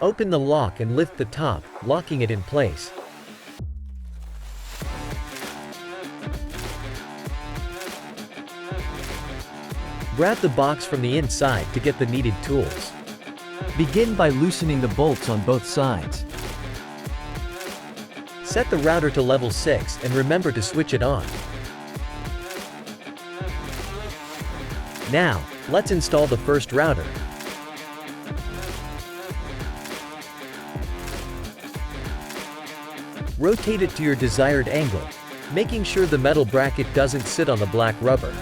Open the lock and lift the top, locking it in place. Grab the box from the inside to get the needed tools. Begin by loosening the bolts on both sides. Set the router to level 6 and remember to switch it on. Now, let's install the first router. Rotate it to your desired angle, making sure the metal bracket doesn't sit on the black rubber.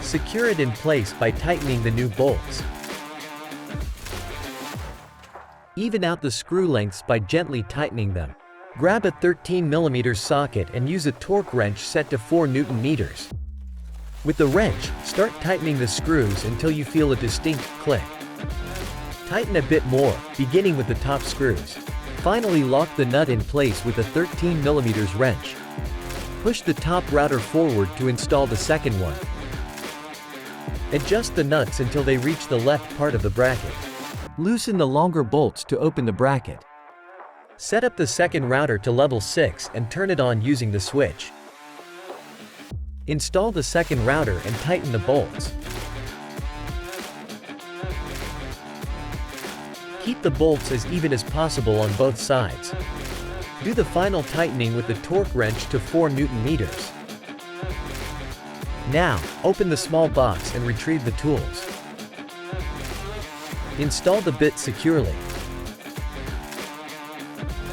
Secure it in place by tightening the new bolts. Even out the screw lengths by gently tightening them. Grab a 13mm socket and use a torque wrench set to 4 Nm. With the wrench, start tightening the screws until you feel a distinct click. Tighten a bit more, beginning with the top screws. Finally, lock the nut in place with a 13mm wrench. Push the top router forward to install the second one. Adjust the nuts until they reach the left part of the bracket. Loosen the longer bolts to open the bracket. Set up the second router to level 6 and turn it on using the switch. Install the second router and tighten the bolts. Keep the bolts as even as possible on both sides. Do the final tightening with the torque wrench to 4 Nm. Now, open the small box and retrieve the tools. Install the bit securely.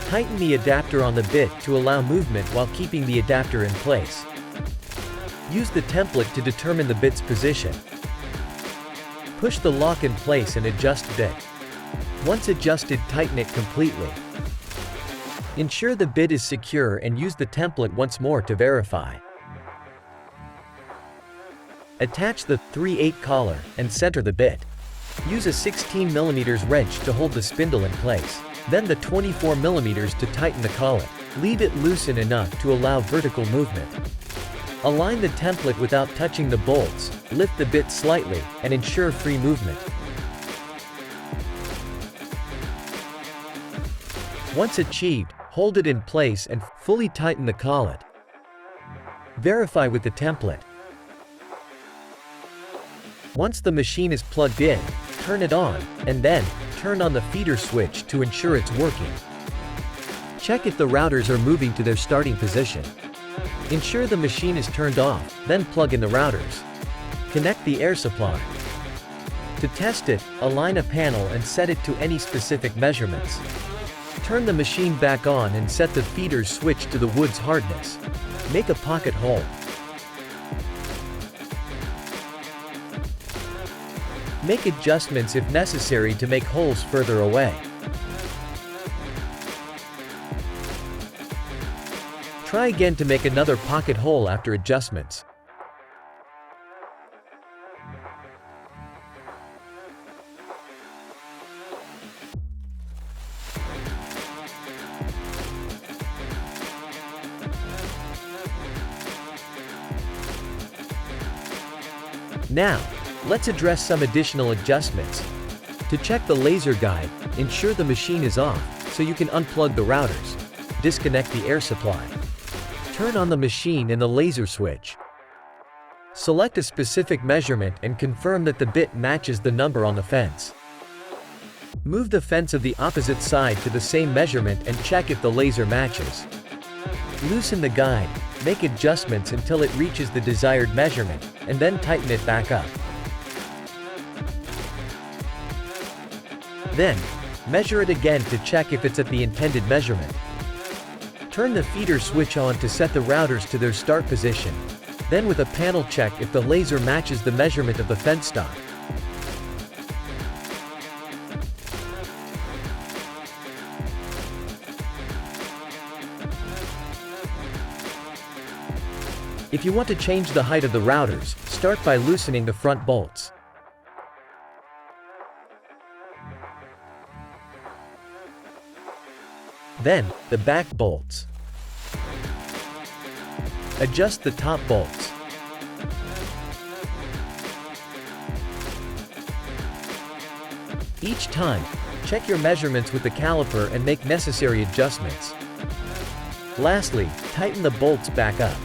Tighten the adapter on the bit to allow movement while keeping the adapter in place. Use the template to determine the bit's position. Push the lock in place and adjust bit. Once adjusted, tighten it completely. Ensure the bit is secure and use the template once more to verify. Attach the 3/8 collar and center the bit. Use a 16mm wrench to hold the spindle in place, then the 24mm to tighten the collet. Leave it loosen enough to allow vertical movement. Align the template without touching the bolts, lift the bit slightly, and ensure free movement. Once achieved, hold it in place and fully tighten the collet. Verify with the template. Once the machine is plugged in, turn it on, and then, turn on the feeder switch to ensure it's working. Check if the routers are moving to their starting position. Ensure the machine is turned off, then plug in the routers. Connect the air supply. To test it, align a panel and set it to any specific measurements. Turn the machine back on and set the feeder's switch to the wood's hardness. Make a pocket hole. Make adjustments if necessary to make holes further away. Try again to make another pocket hole after adjustments. Now, let's address some additional adjustments. To check the laser guide, ensure the machine is off, so you can unplug the routers. Disconnect the air supply. Turn on the machine and the laser switch. Select a specific measurement and confirm that the bit matches the number on the fence. Move the fence of the opposite side to the same measurement and check if the laser matches. Loosen the guide, make adjustments until it reaches the desired measurement, and then tighten it back up. Then, measure it again to check if it's at the intended measurement. Turn the feeder switch on to set the routers to their start position. Then with a panel check if the laser matches the measurement of the fence stock. If you want to change the height of the routers, start by loosening the front bolts. Then, the back bolts. Adjust the top bolts. Each time, check your measurements with the caliper and make necessary adjustments. Lastly, tighten the bolts back up.